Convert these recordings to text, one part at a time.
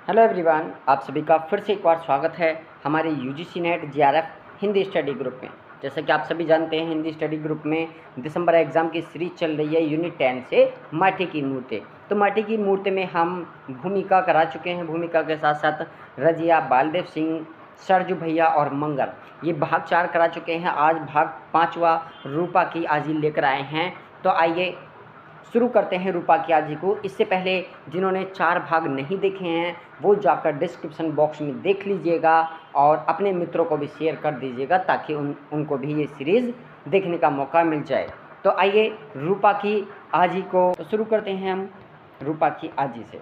Hello everyone, आप सभी का फिर से एक बार स्वागत है हमारे UGC net GRF Hindi study group में। जैसा कि आप सभी जानते हैं, हिंदी स्टडी ग्रुप में दिसंबर एग्ज़ाम की सीरीज चल रही है यूनिट 10 से माटी की मूर्तें। तो माटी की मूर्ति में हम भूमिका करा चुके हैं। भूमिका के साथ साथ रजिया, बालदेव सिंह, सरजू भैया और मंगल, ये भाग 4 करा चुके हैं। आज भाग 5वां रूपा की आजी लेकर आए हैं। तो आइए शुरू करते हैं रूपा की आजी को। इससे पहले जिन्होंने 4 भाग नहीं देखे हैं वो जाकर डिस्क्रिप्शन बॉक्स में देख लीजिएगा और अपने मित्रों को भी शेयर कर दीजिएगा ताकि उनको भी ये सीरीज़ देखने का मौका मिल जाए। तो आइए रूपा की आजी को तो शुरू करते हैं हम रूपा की आजी से।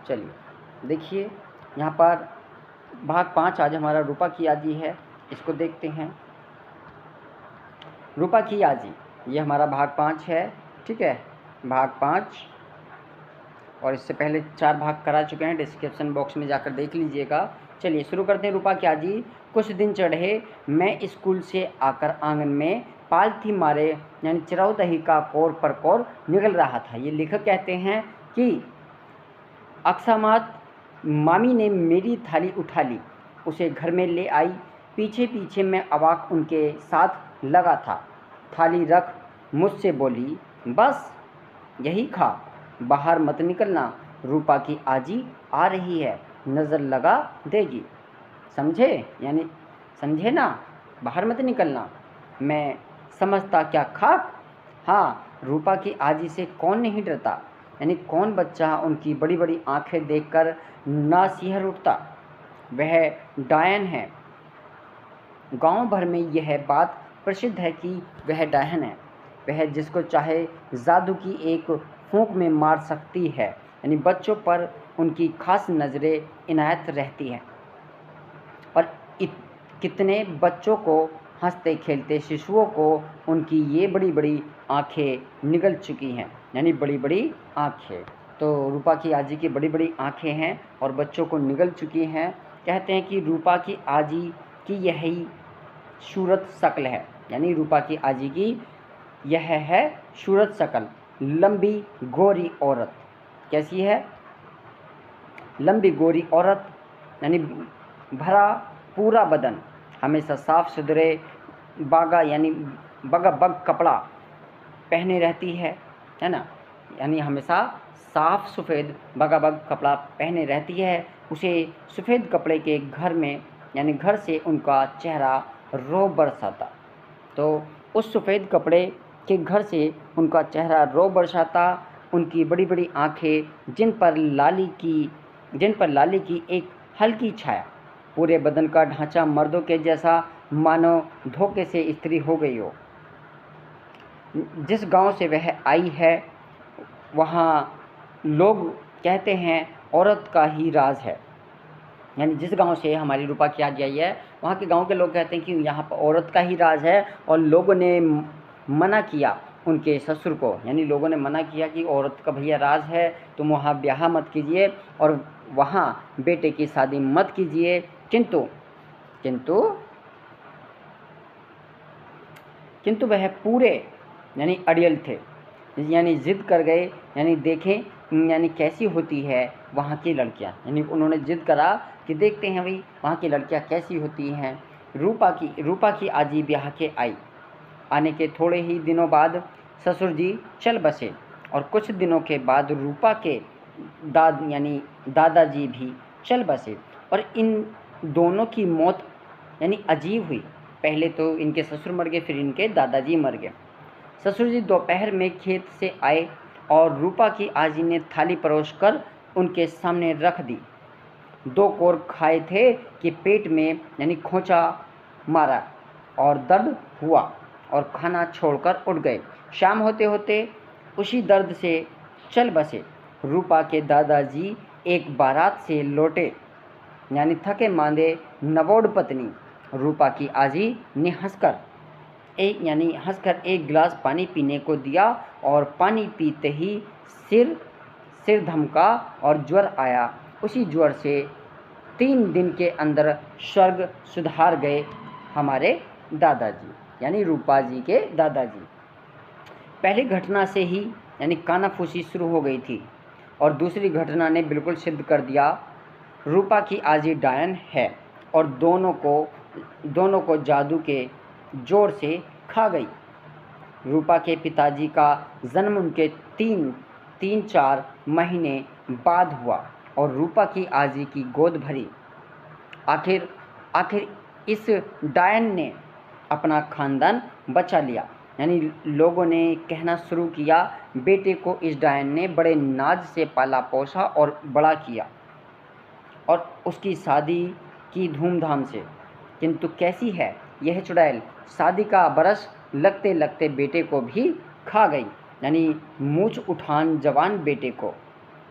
चलिए देखिए, यहाँ पर भाग 5 आज हमारा रूपा की आजी है, इसको देखते हैं। रूपा की आजी, ये हमारा भाग 5 है, ठीक है, भाग 5। और इससे पहले 4 भाग करा चुके हैं, डिस्क्रिप्शन बॉक्स में जाकर देख लीजिएगा। चलिए शुरू करते हैं रूपा की आजी। कुछ दिन चढ़े मैं स्कूल से आकर आंगन में पाल थी मारे, यानी चिरौदही का कोर पर कोर निगल रहा था। ये लेखक कहते हैं कि अकस्मात मामी ने मेरी थाली उठा ली, उसे घर में ले आई। पीछे पीछे मैं अवाक उनके साथ लगा था। थाली रख मुझसे बोली, बस यही खा, बाहर मत निकलना, रूपा की आजी आ रही है, नज़र लगा देगी। समझे? यानी समझे ना, बाहर मत निकलना। मैं समझता क्या खाक। हाँ, रूपा की आजी से कौन नहीं डरता, यानी कौन बच्चा उनकी बड़ी बड़ी आंखें देखकर ना सिहर उठता। वह डायन है। गांव भर में यह बात प्रसिद्ध है कि वह डायन है। वह जिसको चाहे जादू की एक फूंक में मार सकती है, यानी बच्चों पर उनकी खास नज़रें इनायत रहती है। और कितने बच्चों को, हंसते खेलते शिशुओं को उनकी ये बड़ी बड़ी आँखें निगल चुकी हैं, यानी बड़ी बड़ी आँखें। तो रूपा की आजी की बड़ी बड़ी आँखें हैं और बच्चों को निगल चुकी हैं। कहते हैं कि रूपा की आजी की यही सूरत शक्ल है, यानी रूपा की आजी की यह है सूरत शक्ल। लंबी गोरी औरत। कैसी है? लंबी गोरी औरत, यानी भरा पूरा बदन, हमेशा साफ सुथरे बागा यानी बगा बग कपड़ा पहने रहती है ना, यानी हमेशा साफ सफ़ेद बगा बग कपड़ा पहने रहती है। उसे सफ़ेद कपड़े के घर में, यानी घर से उनका चेहरा रो बरसाता। तो उस सफ़ेद कपड़े के घर से उनका चेहरा रो बरसाता। उनकी बड़ी बड़ी आँखें जिन पर लाली की एक हल्की छाया, पूरे बदन का ढांचा मर्दों के जैसा, मानो धोखे से इस्त्री हो गई हो। जिस गांव से वह आई है वहाँ लोग कहते हैं औरत का ही राज है, यानी जिस गांव से हमारी रूपा की आजी आई है वहाँ के गांव के लोग कहते हैं कि यहाँ पर औरत का ही राज है। और लोगों ने मना किया उनके ससुर को, यानी लोगों ने मना किया कि औरत का भैया राज है, तुम वहाँ ब्याह मत कीजिए और वहाँ बेटे की शादी मत कीजिए। किंतु किंतु किंतु वह पूरे यानी अड़ियल थे, यानी ज़िद कर गए, यानी देखें यानी कैसी होती है वहाँ की लड़कियाँ, यानी उन्होंने ज़िद करा कि देखते हैं भाई वहाँ की लड़कियाँ कैसी होती हैं। रूपा की आजी ब्याह के आई। आने के थोड़े ही दिनों बाद ससुर जी चल बसे और कुछ दिनों के बाद रूपा के यानी दादाजी भी चल बसे। और इन दोनों की मौत यानी अजीब हुई। पहले तो इनके ससुर मर गए, फिर इनके दादाजी मर गए। ससुर जी दोपहर में खेत से आए और रूपा की आजी ने थाली परोस कर उनके सामने रख दी। 2 कोर खाए थे कि पेट में यानी खोंचा मारा और दर्द हुआ और खाना छोड़कर उठ गए। शाम होते होते उसी दर्द से चल बसे। रूपा के दादाजी एक बारात से लौटे, यानी थके मांदे नवोड पत्नी रूपा की आजी ने हंसकर एक गिलास पानी पीने को दिया और पानी पीते ही सिर धमका और ज्वर आया। उसी ज्वर से 3 दिन के अंदर स्वर्ग सुधार गए हमारे दादाजी, यानी रूपा जी के दादाजी। पहली घटना से ही यानी कानाफूसी शुरू हो गई थी। और दूसरी घटना ने बिल्कुल सिद्ध कर दिया, रूपा की आजी डायन है और दोनों को जादू के जोर से खा गई। रूपा के पिताजी का जन्म उनके 3-4 महीने बाद हुआ और रूपा की आजी की गोद भरी। आखिर इस डायन ने अपना खानदान बचा लिया। यानी लोगों ने कहना शुरू किया, बेटे को इस डायन ने बड़े नाज से पाला पोसा और बड़ा किया और उसकी शादी की धूमधाम से। किंतु कैसी है यह चुड़ैल, शादी का बरस लगते लगते बेटे को भी खा गई। यानी मूछ उठान जवान बेटे को,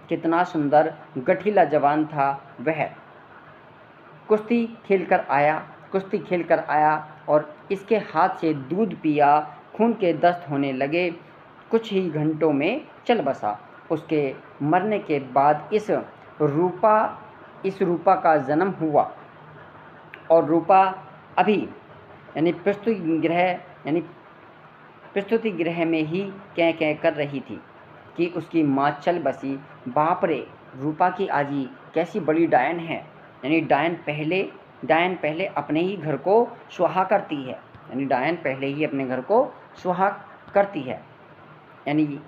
कितना सुंदर गठीला जवान था वह, कुश्ती खेलकर आया और इसके हाथ से दूध पिया, खून के दस्त होने लगे, कुछ ही घंटों में चल बसा। उसके मरने के बाद इस रूपा का जन्म हुआ और रूपा अभी यानी प्रस्तुति गृह में ही कै कर रही थी कि उसकी माँ चल बसी। बाप रे, रूपा की आजी कैसी बड़ी डायन है। यानी डायन पहले अपने ही घर को सुहा करती है। यानी डायन पहले ही अपने घर को सुहा करती है। यानी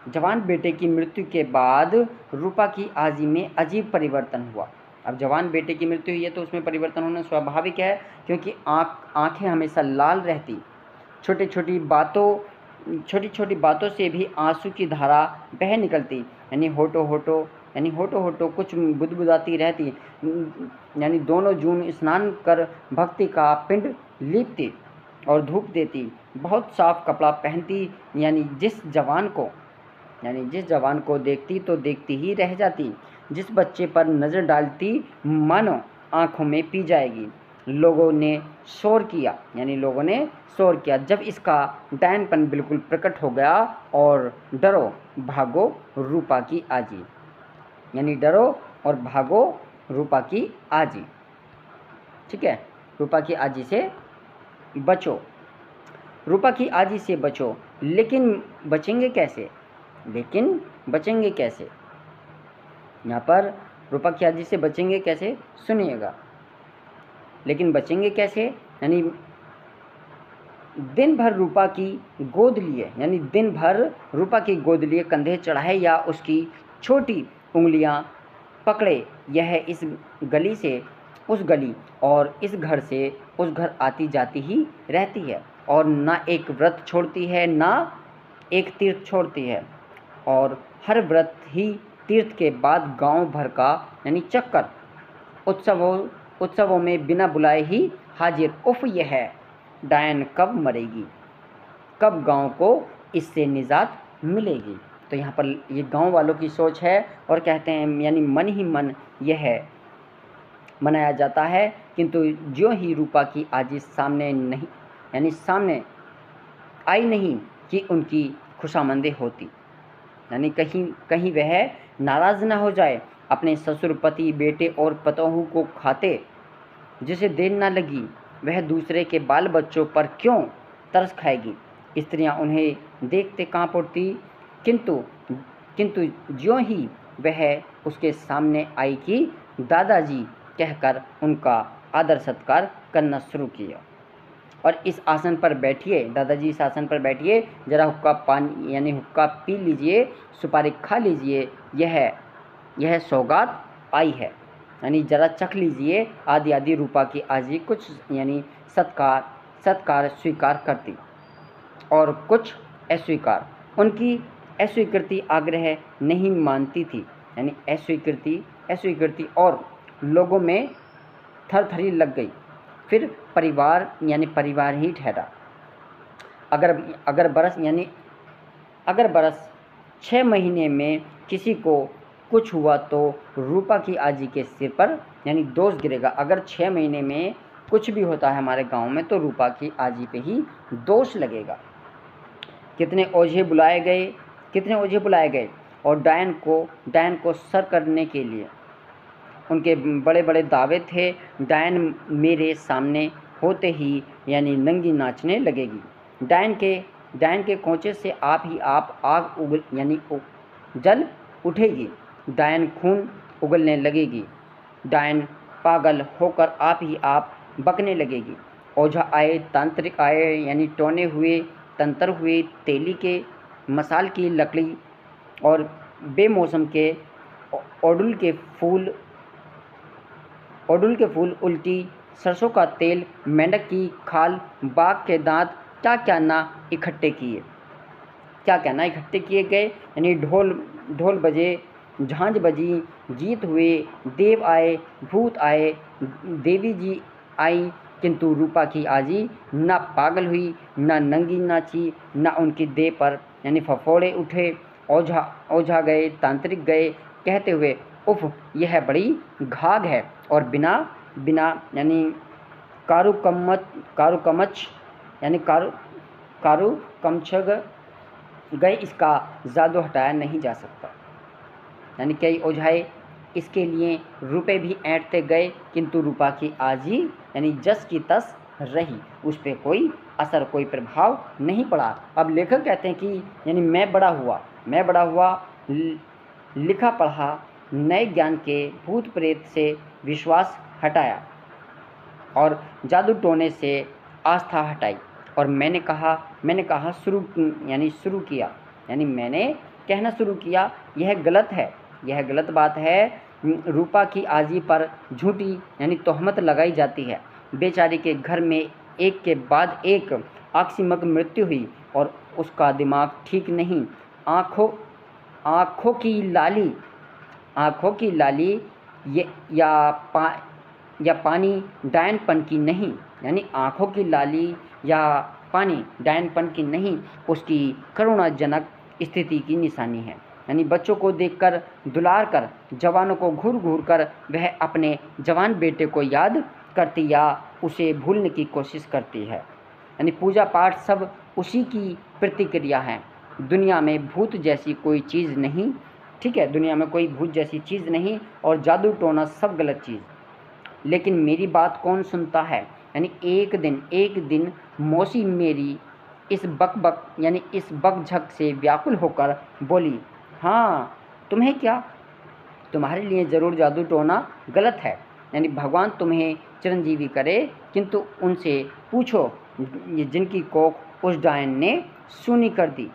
जवान बेटे की मृत्यु के बाद रूपा की आजी में अजीब परिवर्तन हुआ। अब जवान बेटे की मृत्यु हुई है तो उसमें परिवर्तन होना स्वाभाविक है, क्योंकि आँखें हमेशा लाल रहती, छोटी छोटी बातों से भी आंसू की धारा बह निकलती। यानी होठो कुछ बुदबुदाती रहती। यानी दोनों जून स्नान कर भक्ति का पिंड लीपती और धूप देती, बहुत साफ कपड़ा पहनती। यानी जिस जवान को देखती तो देखती ही रह जाती, जिस बच्चे पर नज़र डालती मानो आँखों में पी जाएगी। लोगों ने शोर किया जब इसका डायनपन बिल्कुल प्रकट हो गया और डरो भागो रूपा की आजी। यानी डरो और भागो रूपा की आजी। ठीक है, रूपा की आजी से बचो, लेकिन बचेंगे कैसे? यहाँ पर रूपा की आजी से बचेंगे कैसे, सुनिएगा। लेकिन बचेंगे कैसे? यानी दिन भर रूपा की गोद लिए कंधे चढ़ाए या उसकी छोटी उंगलियां पकड़े, यह इस गली से उस गली और इस घर से उस घर आती जाती ही रहती है और ना एक व्रत छोड़ती है ना एक तीर्थ छोड़ती है। और हर व्रत ही तीर्थ के बाद गांव भर का यानी चक्कर, उत्सवों में बिना बुलाए ही हाजिर। उफ, यह डायन कब मरेगी, कब गांव को इससे निजात मिलेगी। तो यहाँ पर ये गांव वालों की सोच है और कहते हैं यानी मन ही मन यह मनाया जाता है। किंतु ज्यों ही रूपा की आजी सामने आई नहीं कि उनकी खुशामंदी होती। यानी कहीं वह नाराज़ ना हो जाए, अपने ससुर, पति, बेटे और पतोहू को खाते जिसे देर ना लगी वह दूसरे के बाल बच्चों पर क्यों तरस खाएगी। स्त्रियां उन्हें देखते कांप उठती, किंतु ज्यों ही वह उसके सामने आई कि दादाजी कहकर उनका आदर सत्कार करना शुरू किया। और इस आसन पर बैठिए दादाजी, इस आसन पर बैठिए, ज़रा हुक्का पानी यानी हुक्का पी लीजिए, सुपारी खा लीजिए, यह सौगात आई है। यानी ज़रा चख लीजिए। आदि रूपा की आजी कुछ यानी सत्कार स्वीकार करती और कुछ अस्वीकार। उनकी अस्वीकृति आग्रह नहीं मानती थी। यानी अस्वीकृति और लोगों में थरथरी लग गई। फिर परिवार ही ठहरा। अगर बरस 6 महीने में किसी को कुछ हुआ तो रूपा की आजी के सिर पर यानी दोष गिरेगा। अगर 6 महीने में कुछ भी होता है हमारे गांव में तो रूपा की आजी पे ही दोष लगेगा। कितने ओझे बुलाए गए और डायन को सर करने के लिए उनके बड़े बड़े दावे थे। डायन मेरे सामने होते ही यानी नंगी नाचने लगेगी। डायन के कोंचे से आप आग जल उठेगी, डायन खून उगलने लगेगी, डायन पागल होकर आप ही आप बकने लगेगी। ओझा आए, तांत्रिक आए, यानी टोने हुए, तंत्र हुए, तेली के, मसाल की लकड़ी और बेमौसम के ओडुल के फूल, उल्टी सरसों का तेल, मेंढक की खाल, बाघ के दांत, क्या क्या ना इकट्ठे किए गए। यानी ढोल बजे, झांझ बजी, गीत हुए, देव आए, भूत आए, देवी जी आई, किंतु रूपा की आजी ना पागल हुई, ना नंगी नाची, ना उनकी देह पर यानी फफोड़े उठे। ओझा गए, तांत्रिक गए, कहते हुए उफ यह बड़ी घाघ है, और बिना यानी कारुकमच यानी कारुकमछग गए, इसका जादू हटाया नहीं जा सकता। यानी कई ओझाए इसके लिए रुपए भी ऐंठते गए, किंतु रूपा की आजी यानी जस की तस रही, उस पर कोई असर, कोई प्रभाव नहीं पड़ा। अब लेखक कहते हैं कि यानी मैं बड़ा हुआ, लिखा पढ़ा, नए ज्ञान के भूत प्रेत से विश्वास हटाया और जादू टोने से आस्था हटाई, और मैंने कहा शुरू किया, यानी मैंने कहना शुरू किया, यह गलत बात है। रूपा की आजी पर झूठी यानी तोहमत लगाई जाती है। बेचारी के घर में एक के बाद एक आकस्मिक मृत्यु हुई, और उसका दिमाग ठीक नहीं। आँखों की लाली या पानी डायनपन की नहीं, यानी आँखों की लाली या पानी डायनपन की नहीं, उसकी करुणाजनक स्थिति की निशानी है। यानी बच्चों को देखकर, दुलार कर, जवानों को घूर घूर कर वह अपने जवान बेटे को याद करती या उसे भूलने की कोशिश करती है। यानी पूजा पाठ सब उसी की प्रतिक्रिया है। दुनिया में भूत जैसी कोई चीज़ नहीं, ठीक है, दुनिया में कोई भूत जैसी चीज़ नहीं, और जादू टोना सब गलत चीज़। लेकिन मेरी बात कौन सुनता है। यानी एक दिन मौसी मेरी इस बकझक से व्याकुल होकर बोली, हाँ तुम्हें क्या, तुम्हारे लिए ज़रूर जादू टोना गलत है, यानी भगवान तुम्हें चिरंजीवी करे, किंतु उनसे पूछो जिनकी कोख उस डायन ने सूनी कर दी,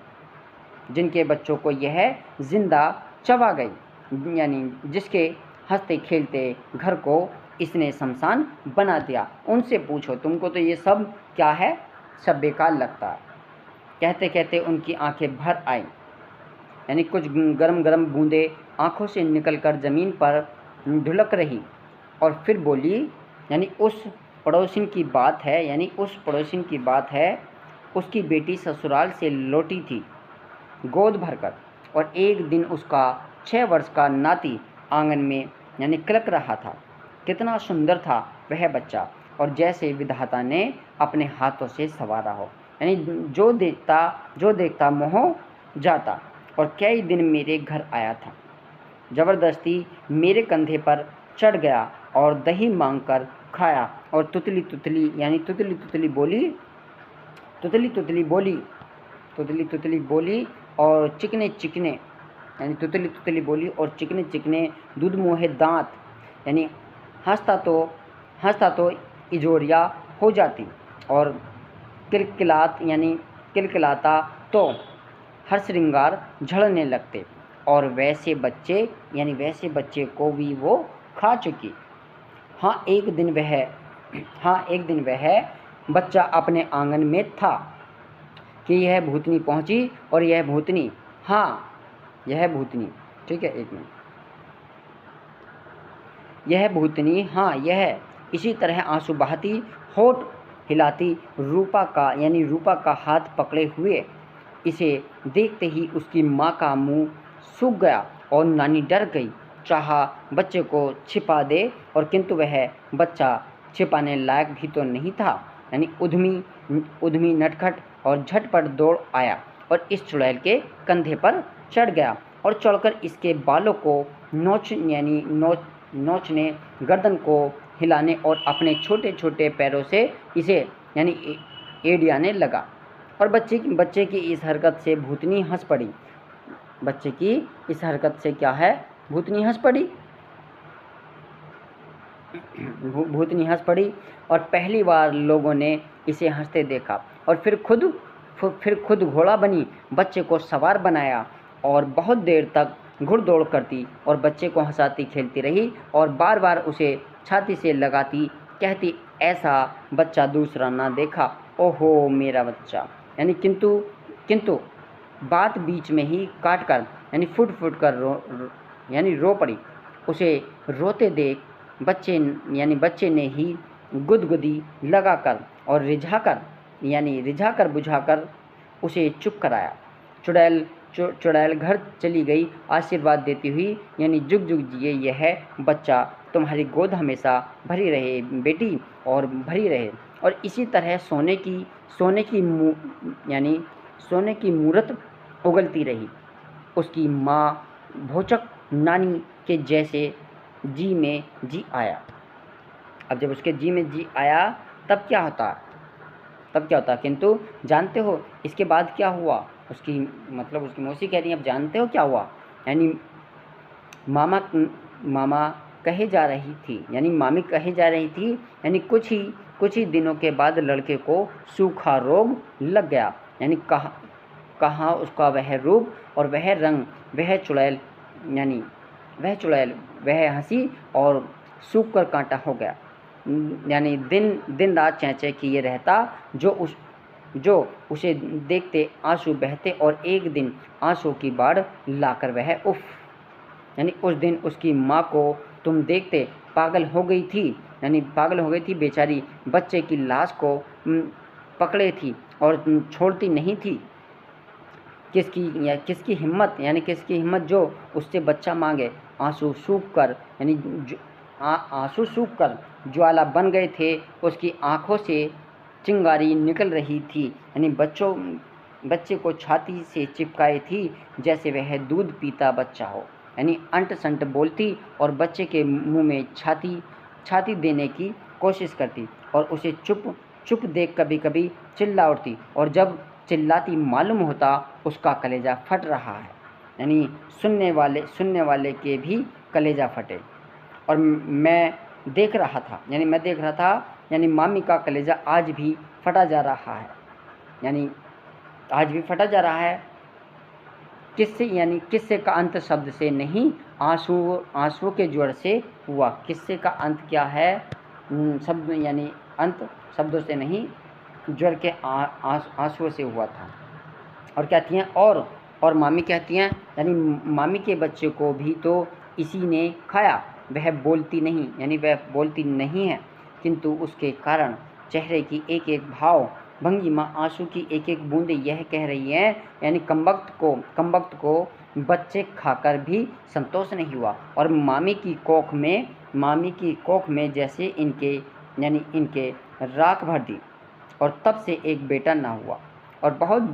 जिनके बच्चों को यह जिंदा चबा गई, यानी जिसके हंसते खेलते घर को इसने शमशान बना दिया, उनसे पूछो, तुमको तो ये सब क्या है, सब बेकार लगता है। कहते कहते उनकी आंखें भर आईं, यानी कुछ गरम बूंदें आंखों से निकलकर ज़मीन पर ढुलक रही, और फिर बोली, यानी उस पड़ोसिन की बात है, उसकी बेटी ससुराल से लौटी थी गोद भरकर, और एक दिन उसका 6 वर्ष का नाती आंगन में यानी किलक रहा था। कितना सुंदर था वह बच्चा, और जैसे विधाता ने अपने हाथों से संवारा हो, यानी जो देखता मोह जाता। और कई दिन मेरे घर आया था, ज़बरदस्ती मेरे कंधे पर चढ़ गया और दही मांगकर खाया, और तुतली बोली और चिकने चिकने दूध मुँहे दांत, यानी हंसता तो इजोरिया हो जाती, और किलकिलाता तो हर श्रृंगार झड़ने लगते, और वैसे बच्चे को भी वो खा चुकी। हाँ एक दिन वह बच्चा अपने आंगन में था कि यह भूतनी पहुंची, और यह भूतनी, ठीक है, एक मिनट, यह इसी तरह आंसू बहाती, होठ हिलाती, रूपा का हाथ पकड़े हुए, इसे देखते ही उसकी माँ का मुंह सूख गया और नानी डर गई, चाहा बच्चे को छिपा दे, और किंतु वह बच्चा छिपाने लायक भी तो नहीं था। यानी उद्यमी नटखट और झटपट दौड़ आया और इस चुड़ैल के कंधे पर चढ़ गया, और चढ़कर इसके बालों को नोचने, गर्दन को हिलाने और अपने छोटे छोटे पैरों से इसे यानी एड़ियाने लगा। और बच्चे की इस हरकत से भूतनी हंस पड़ी। बच्चे की इस हरकत से क्या है, भूतनी हंस पड़ी। भूतनी हंस पड़ी और पहली बार लोगों ने इसे हंसते देखा और फिर खुद घोड़ा बनी, बच्चे को सवार बनाया और बहुत देर तक घुड़दौड़ करती और बच्चे को हंसाती खेलती रही और बार बार उसे छाती से लगाती, कहती ऐसा बच्चा दूसरा ना देखा, ओहो मेरा बच्चा। यानी किंतु बात बीच में ही काट कर यानी फुट फुट कर रो पड़ी। उसे रोते देख बच्चे ने ही गुदगुदी लगाकर और रिझाकर बुझाकर उसे चुप कराया। चुड़ैल घर चली गई आशीर्वाद देती हुई, यानी जुग जुग जिए यह बच्चा, तुम्हारी गोद हमेशा भरी रहे बेटी और भरी रहे। और इसी तरह सोने की मूरत उगलती रही। उसकी माँ भोचक नानी के जैसे जी में जी आया। अब जब उसके जी में जी आया तब क्या होता, किंतु जानते हो इसके बाद क्या हुआ? उसकी मौसी कह रही है, अब जानते हो क्या हुआ? यानी मामा कहे जा रही थी, यानी मामी कहे जा रही थी, यानी कुछ ही दिनों के बाद लड़के को सूखा रोग लग गया। यानी कहाँ उसका वह रूप और वह रंग, वह चुड़ैल वह हंसी और सूख कर कांटा हो गया। यानी दिन रात चैं किए रहता, जो उसे देखते आंसू बहते और एक दिन आंसू की बाढ़ लाकर वह यानी उस दिन उसकी माँ को तुम देखते पागल हो गई थी बेचारी, बच्चे की लाश को पकड़े थी और छोड़ती नहीं थी। किसकी हिम्मत जो उससे बच्चा मांगे। आंसू सूख कर ज्वाला बन गए थे, उसकी आंखों से चिंगारी निकल रही थी, यानी बच्चे को छाती से चिपकाए थी जैसे वह दूध पीता बच्चा हो। यानी अंट संट बोलती और बच्चे के मुंह में छाती देने की कोशिश करती और उसे चुप देख कभी कभी चिल्ला उठती, और जब चिल्लाती मालूम होता उसका कलेजा फट रहा है। यानी सुनने वाले के भी कलेजा फटे। और मैं देख रहा था, यानी मामी का कलेजा आज भी फटा जा रहा है। किस्से का अंत शब्द से नहीं, आंसू के ज्वर से हुआ। किस्से का अंत क्या है? शब्द यानी अंत शब्दों से नहीं, ज्वर के आंसुओं से हुआ था। और कहती हैं और मामी कहती हैं, यानी मामी के बच्चे को भी तो इसी ने खाया। वह बोलती नहीं है, किंतु उसके कारण चेहरे की एक एक भाव भंगिमा, आंसू की एक एक बूंदे यह कह रही है, यानी कमबख्त को बच्चे खाकर भी संतोष नहीं हुआ। और मामी की कोख में जैसे इनके राख भर दी, और तब से एक बेटा ना हुआ। और बहुत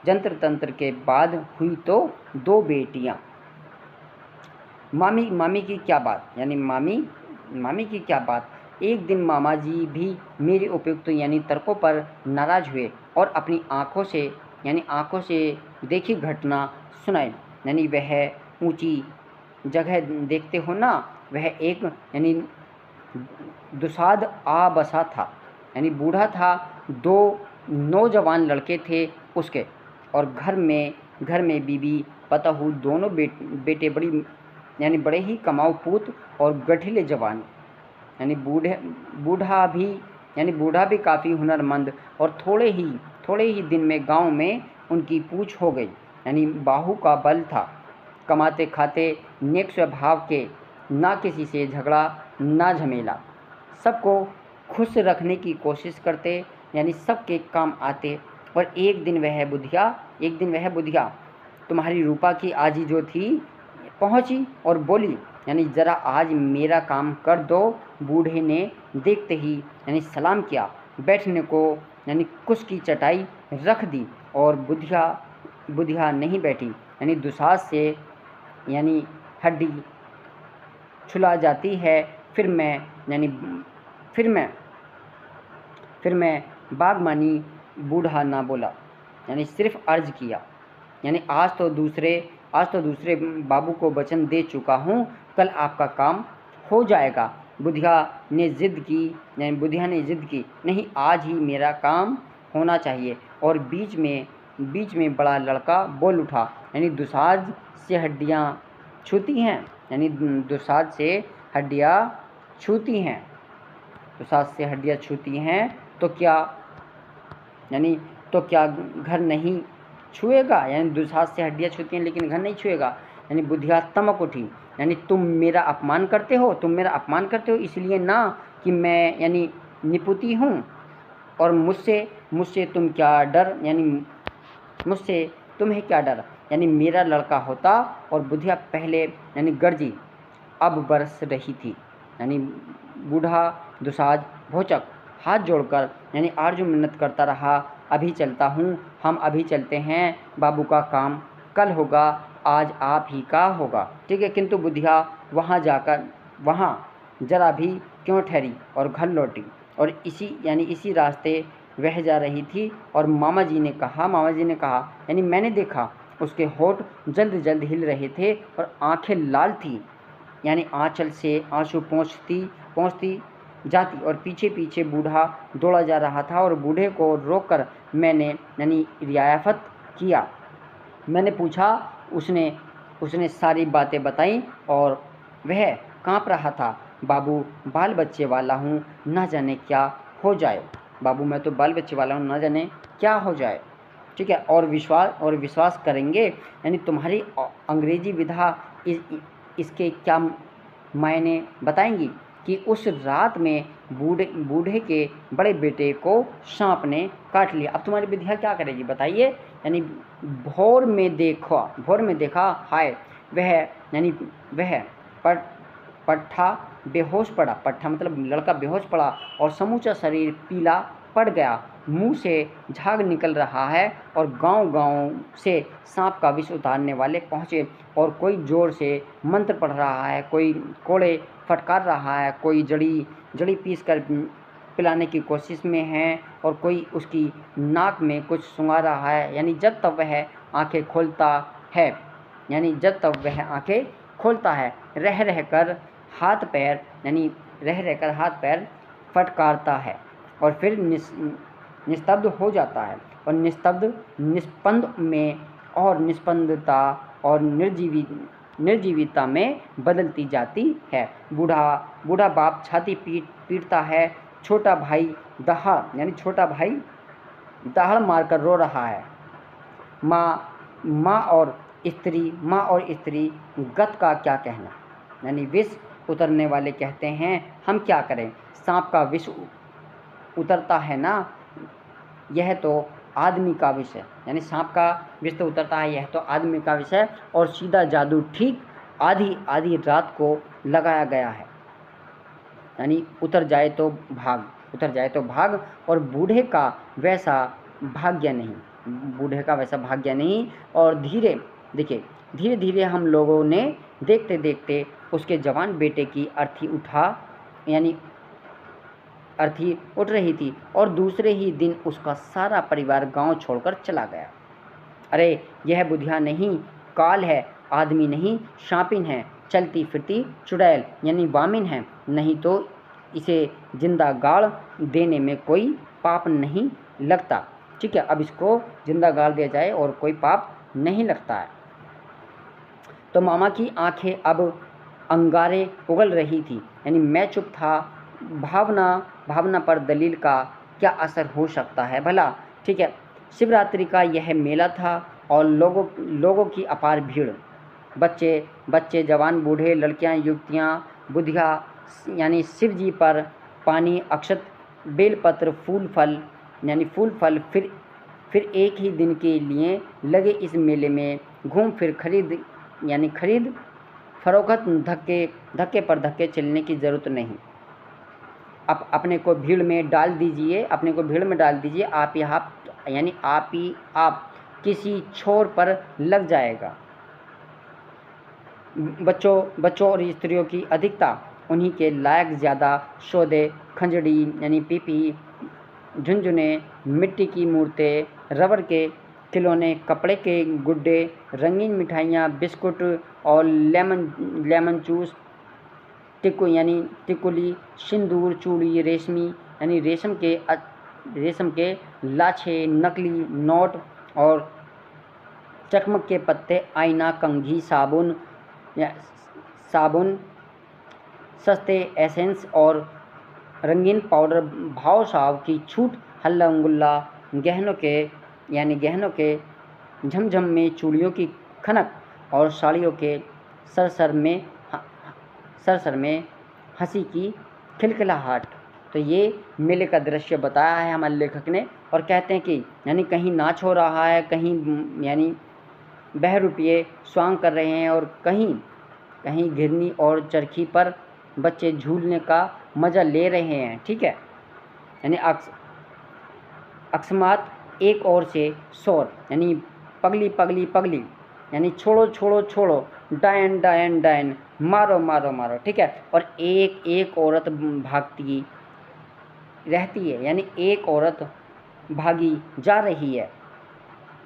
जंत्र तंत्र के बाद हुई तो 2 बेटियां। मामी की क्या बात, यानी मामी की क्या बात। एक दिन मामा जी भी मेरे उपयुक्त यानी तर्कों पर नाराज हुए और अपनी आंखों से देखी घटना सुनाई। यानी वह ऊंची जगह देखते हो ना, वह एक यानी दुसाध आ बसा था, यानी बूढ़ा था। 2 नौजवान लड़के थे उसके, और घर में बीबी पतहू दोनों बेटे बड़े ही कमाऊ पूत और गठिले जवान। यानी बूढ़ा भी काफ़ी हुनरमंद, और थोड़े ही दिन में गांव में उनकी पूछ हो गई। यानी बाहू का बल था, कमाते खाते नेक स्वभाव के, ना किसी से झगड़ा ना झमेला, सबको खुश रखने की कोशिश करते, यानी सबके काम आते। और एक दिन वह बुधिया तुम्हारी रूपा की आजी जो थी पहुंची और बोली, यानी ज़रा आज मेरा काम कर दो। बूढ़े ने देखते ही यानी सलाम किया, बैठने को यानी कुश की चटाई रख दी, और बुधिया नहीं बैठी। यानी दुसाज से यानी हड्डी छुला जाती है। फिर मैं बागमानी। बूढ़ा ना बोला, यानी सिर्फ अर्ज किया, यानी आज तो दूसरे बाबू को वचन दे चुका हूँ, कल आपका काम हो जाएगा। बुधिया ने जिद की, नहीं आज ही मेरा काम होना चाहिए। और बीच में बड़ा लड़का बोल उठा, यानी दुसाध से हड्डियाँ छूती हैं, यानी दुसाध से हड्डियाँ छूती हैं, दुसाध से हड्डियाँ छूती हैं तो क्या घर नहीं छुएगा? यानी दुसाध से हड्डियाँ छूती हैं लेकिन घर नहीं छुएगा। यानी बुधिया तमक उठी, यानी तुम मेरा अपमान करते हो इसलिए ना कि मैं यानी निपुती हूँ, और मुझसे तुम क्या डर, यानी मुझसे तुम्हें क्या डर? यानी मेरा लड़का होता। और बुधिया पहले यानी गर्जी अब बरस रही थी, यानी बूढ़ा दुसाध भोचक हाथ जोड़कर यानी आरजू मिन्नत करता रहा, अभी चलता हूँ, हम अभी चलते हैं, बाबू का काम कल होगा, आज आप ही का होगा। ठीक है, किंतु बुधिया वहाँ जरा भी क्यों ठहरी और घर लौटी, और इसी रास्ते वह जा रही थी। और मामा जी ने कहा, यानी मैंने देखा उसके होठ जल्द हिल रहे थे और आंखें लाल थी, यानी आंचल से आंसू पहुँचती जाती, और पीछे बूढ़ा दौड़ा जा रहा था। और बूढ़े को रोककर मैंने यानी रियायत किया, मैंने पूछा, उसने सारी बातें बताई और वह काँप रहा था। बाबू बाल बच्चे वाला हूँ, न जाने क्या हो जाए। बाबू मैं तो बाल बच्चे वाला हूँ, न जाने क्या हो जाए। ठीक है, और विश्वास करेंगे, यानी तुम्हारी अंग्रेजी विधा इसके क्या मायने बताएंगी कि उस रात में बूढ़े के बड़े बेटे को सांप ने काट लिया। अब तुम्हारी विद्या क्या करेगी बताइए? यानी भोर में देखा हाय, वह पट्ठा बेहोश पड़ा, पट्ठा मतलब लड़का बेहोश पड़ा, और समूचा शरीर पीला पड़ गया, मुंह से झाग निकल रहा है, और गांव से सांप का विष उतारने वाले पहुँचे, और कोई जोर से मंत्र पढ़ रहा है, कोई कोड़े फटकार रहा है, कोई जड़ी पीस कर पिलाने की कोशिश में है, और कोई उसकी नाक में कुछ सूंघा रहा है। यानी जब तक वह आंखें खोलता है रह रहकर हाथ पैर फटकारता है, और फिर निस्तब्ध हो जाता है, और निस्पंद में और निस्पंदता और निर्जीविता में बदलती जाती है। बूढ़ा बाप छाती पीटता है, छोटा भाई दहाड़ मारकर रो रहा है। माँ और स्त्री गत का क्या कहना, यानी विष उतरने वाले कहते हैं हम क्या करें, सांप का विष उतरता है ना, यह तो आदमी का विष है। यानी सांप का विष तो उतरता है, यह तो आदमी का विष है, और सीधा जादू ठीक आधी रात को लगाया गया है। यानी उतर जाए तो भाग, और बूढ़े का वैसा भाग्य नहीं। और धीरे धीरे हम लोगों ने देखते देखते उसके जवान बेटे की अर्थी उठ रही थी, और दूसरे ही दिन उसका सारा परिवार गांव छोड़कर चला गया। अरे यह बुधिया नहीं, काल है, आदमी नहीं, शापिन है, चलती फिरती चुड़ैल यानी वामिन है, नहीं तो इसे जिंदा गाड़ देने में कोई पाप नहीं लगता। ठीक है, अब इसको जिंदा गाड़ दिया जाए और कोई पाप नहीं लगता है। तो मामा की आंखें अब अंगारे उगल रही थी, यानी मैं चुप था। भावना पर दलील का क्या असर हो सकता है भला। ठीक है, शिवरात्रि का यह मेला था, और लोगों की अपार भीड़, बच्चे जवान बूढ़े, लड़कियां युवतियां, बुधिया यानी शिव जी पर पानी अक्षत बेलपत्र फूल फल फिर एक ही दिन के लिए लगे इस मेले में घूम फिर खरीद फरोख्त धक्के पर धक्के चलने की ज़रूरत नहीं। अब अपने को भीड़ में डाल दीजिए, आप किसी छोर पर लग जाएगा। बच्चों और स्त्रियों की अधिकता, उन्हीं के लायक ज़्यादा सौदे, खंजड़ी यानी पीपी, झुनझुने, मिट्टी की मूर्तें, रबर के खिलौने, कपड़े के गुड्डे, रंगीन मिठाइयाँ, बिस्कुट और लेमन जूस, टिकुली, सिंदूर, चूड़ी, रेशम के लाछे, नकली नोट और चकमक के पत्ते, आईना, कंघी, साबुन, सस्ते एसेंस और रंगीन पाउडर, भाव साव की छूट, हल्ला गुल्ला, गहनों के झमझम में चूड़ियों की खनक और साड़ियों के सरसर में हंसी की खिलखिलाहट। तो ये मेले का दृश्य बताया है हमारे लेखक ने, और कहते हैं कि कहीं नाच हो रहा है, कहीं बहरूपिये स्वांग कर रहे हैं, और कहीं घिरनी और चरखी पर बच्चे झूलने का मज़ा ले रहे हैं। ठीक है, अकस्मात एक ओर से शोर, पगली पगली पगली, छोड़ो छोड़ो छोड़ो, डायन डायन डायन, मारो मारो मारो। ठीक है, और एक औरत भागती रहती है, एक औरत भागी जा रही है,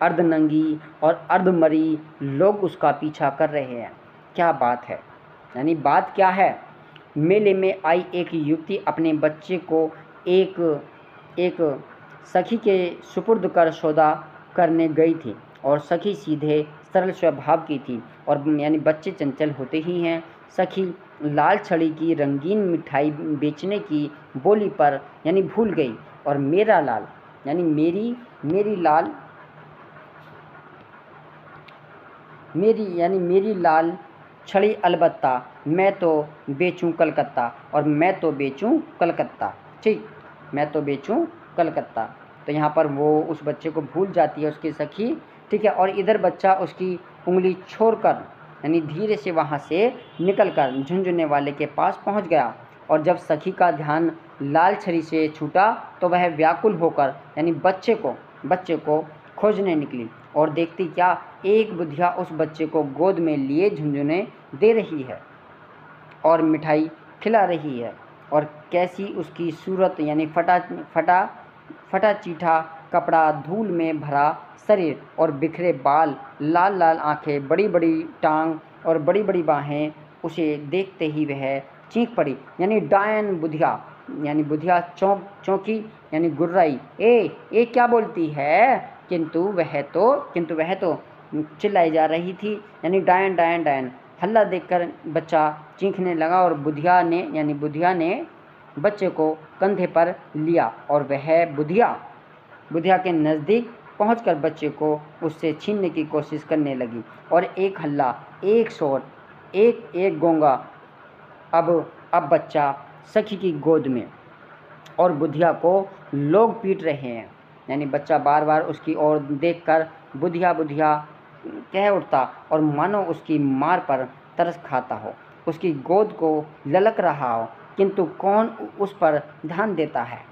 अर्धनंगी और अर्धमरी, लोग उसका पीछा कर रहे हैं। क्या बात है, बात क्या है? मेले में आई एक युवती अपने बच्चे को एक सखी के सुपुर्द कर सौदा करने गई थी, और सखी सीधे सरल स्वभाव की थी, और बच्चे चंचल होते ही हैं। सखी लाल छड़ी की रंगीन मिठाई बेचने की बोली पर भूल गई, और मेरा लाल मेरी लाल छड़ी अलबत्ता, मैं तो बेचूं कलकत्ता, और मैं तो बेचूं कलकत्ता। ठीक, मैं तो बेचूं कलकत्ता। तो यहाँ पर वो उस बच्चे को भूल जाती है, उसकी सखी। ठीक है, और इधर बच्चा उसकी उंगली छोड़कर धीरे से वहाँ से निकलकर झुनझुने वाले के पास पहुँच गया, और जब सखी का ध्यान लाल छड़ी से छूटा तो वह व्याकुल होकर बच्चे को खोजने निकली, और देखती क्या, एक बुधिया उस बच्चे को गोद में लिए झुनझुने दे रही है और मिठाई खिला रही है, और कैसी उसकी सूरत, फटा चीठा कपड़ा, धूल में भरा शरीर और बिखरे बाल, लाल लाल आंखें, बड़ी बड़ी टांग और बड़ी बड़ी बाहें। उसे देखते ही वह चीख पड़ी, डायन बुधिया चौंकी, गुर्राई, ए क्या बोलती है? किंतु वह तो चिल्लाई जा रही थी, डायन डायन डायन। हल्ला देखकर बच्चा चीखने लगा, और बुधिया ने बच्चे को कंधे पर लिया, और वह बुधिया के नज़दीक पहुंचकर बच्चे को उससे छीनने की कोशिश करने लगी, और एक हल्ला, एक शोर, एक गोंगा। अब बच्चा सखी की गोद में, और बुधिया को लोग पीट रहे हैं। बच्चा बार बार उसकी ओर देखकर बुधिया कह उठता, और मानो उसकी मार पर तरस खाता हो, उसकी गोद को ललक रहा हो, किंतु कौन उस पर ध्यान देता है?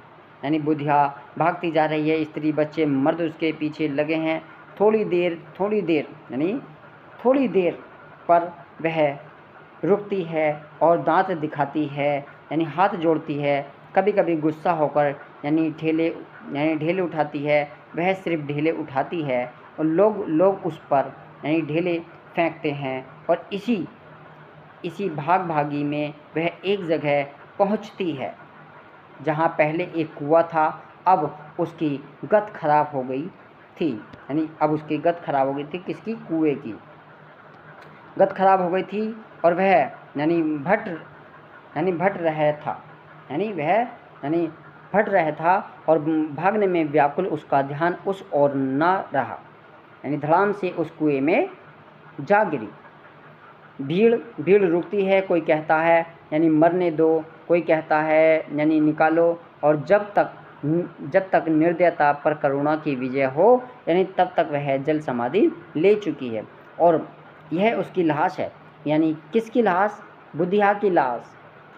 बुधिया भागती जा रही है, स्त्री बच्चे मर्द उसके पीछे लगे हैं। थोड़ी देर पर वह रुकती है और दांत दिखाती है, हाथ जोड़ती है, कभी कभी गुस्सा होकर ढेले उठाती है। वह सिर्फ ढेले उठाती है, और लोग उस पर ढेले फेंकते हैं, और इसी भागी में वह एक जगह पहुंचती है जहां पहले एक कुआं था। अब उसकी गत खराब हो गई थी, किसकी? कुएं की गत खराब हो गई थी, और वह भट रहा था, और भागने में व्याकुल उसका ध्यान उस ओर न रहा, धड़ाम से उस कुएं में जा गिरी। भीड़ रुकती है, कोई कहता है मरने दो, कोई कहता है निकालो, और जब तक निर्दयता पर करुणा की विजय हो, तब तक वह जल समाधि ले चुकी है। और यह उसकी लाश है, किसकी लाश? बुधिया की लाश,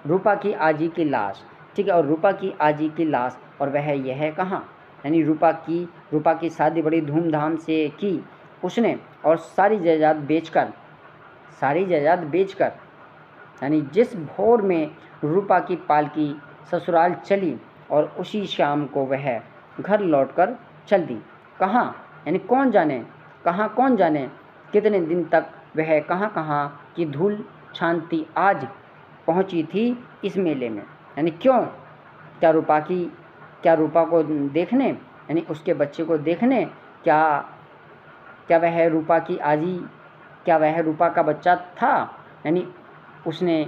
रूपा की आजी की लाश। ठीक है, और रूपा की आजी की लाश, और वह यह कहाँ? रूपा की शादी बड़ी धूमधाम से की उसने, और सारी जायदाद बेचकर जिस भोर में रूपा की पालकी ससुराल चली, और उसी शाम को वह घर लौटकर चल दी। कहाँ? यानी कौन जाने कहाँ, कौन जाने कितने दिन तक वह कहाँ कहाँ की धूल छानती आज पहुँची थी इस मेले में। यानी क्यों, क्या रूपा को देखने, यानी उसके बच्चे को देखने, क्या क्या वह रूपा की आजी, क्या वह रूपा का बच्चा था, यानी उसने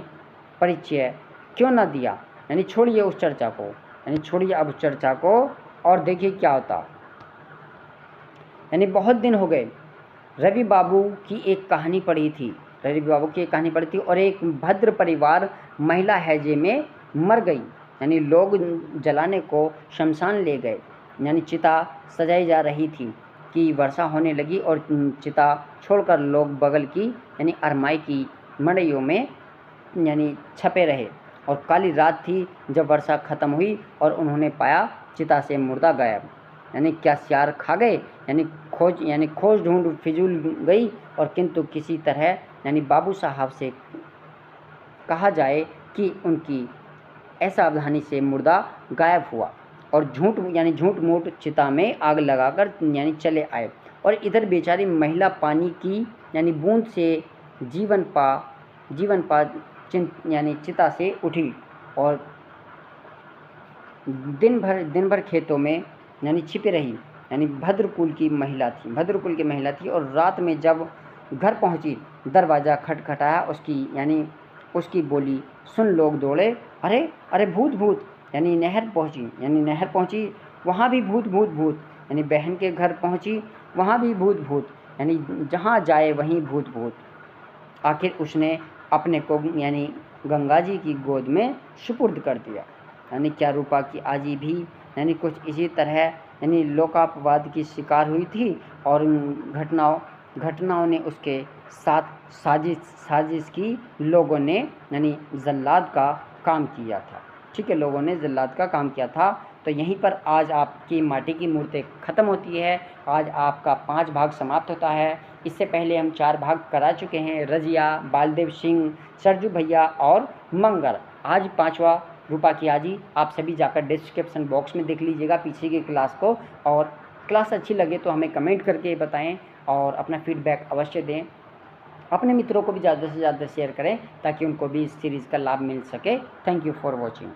परिचय क्यों ना दिया। यानी छोड़िए उस चर्चा को, यानी छोड़िए अब उस चर्चा को और देखिए क्या होता। यानी बहुत दिन हो गए रवि बाबू की एक कहानी पढ़ी थी, और एक भद्र परिवार महिला हैजे में मर गई। यानी लोग जलाने को शमशान ले गए, यानी चिता सजाई जा रही थी कि वर्षा होने लगी और चिता छोड़कर लोग बगल की यानी अरमाई की मड़इयों में यानी छपे रहे। और काली रात थी जब वर्षा खत्म हुई और उन्होंने पाया चिता से मुर्दा गायब। यानी क्या सियार खा गए, यानी खोज ढूंढ फिजूल गई, और किंतु किसी तरह यानी बाबू साहब से कहा जाए कि उनकी असावधानी से मुर्दा गायब हुआ और झूठ मूठ चिता में आग लगाकर यानी चले आए। और इधर बेचारी महिला पानी की यानी बूंद से जीवन पा यानी चिता से उठी और दिन भर खेतों में यानी छिपी रही। यानी भद्रकुल की महिला थी और रात में जब घर पहुंची, दरवाज़ा खटखटाया, उसकी बोली सुन लोग दौड़े, अरे अरे भूत भूत। यानी नहर पहुंची, वहाँ भी भूत भूत भूत। यानी बहन के घर पहुंची, वहाँ भी भूत भूत। यानी जहाँ जाए वहीं भूत भूत। आखिर उसने अपने को यानी गंगा जी की गोद में सुपुर्द कर दिया। यानी क्या रूपा की आजी भी यानी कुछ इसी तरह यानी लोकापवाद की शिकार हुई थी और घटनाओं ने उसके साथ साजिश की। लोगों ने यानी जल्लाद का काम किया था। ठीक है, लोगों ने जल्लाद का काम किया था। तो यहीं पर आज आपकी माटी की मूर्तें ख़त्म होती है। आज आपका 5 भाग समाप्त होता है। इससे पहले हम 4 भाग करा चुके हैं, रजिया, बालदेव सिंह, सरजू भैया और मंगल। आज 5वां रूपा की आजी। आप सभी जाकर डिस्क्रिप्शन बॉक्स में देख लीजिएगा पीछे की क्लास को, और क्लास अच्छी लगे तो हमें कमेंट करके बताएं और अपना फीडबैक अवश्य दें। अपने मित्रों को भी ज़्यादा से ज़्यादा शेयर करें ताकि उनको भी इस सीरीज़ का लाभ मिल सके। Thank you for watching.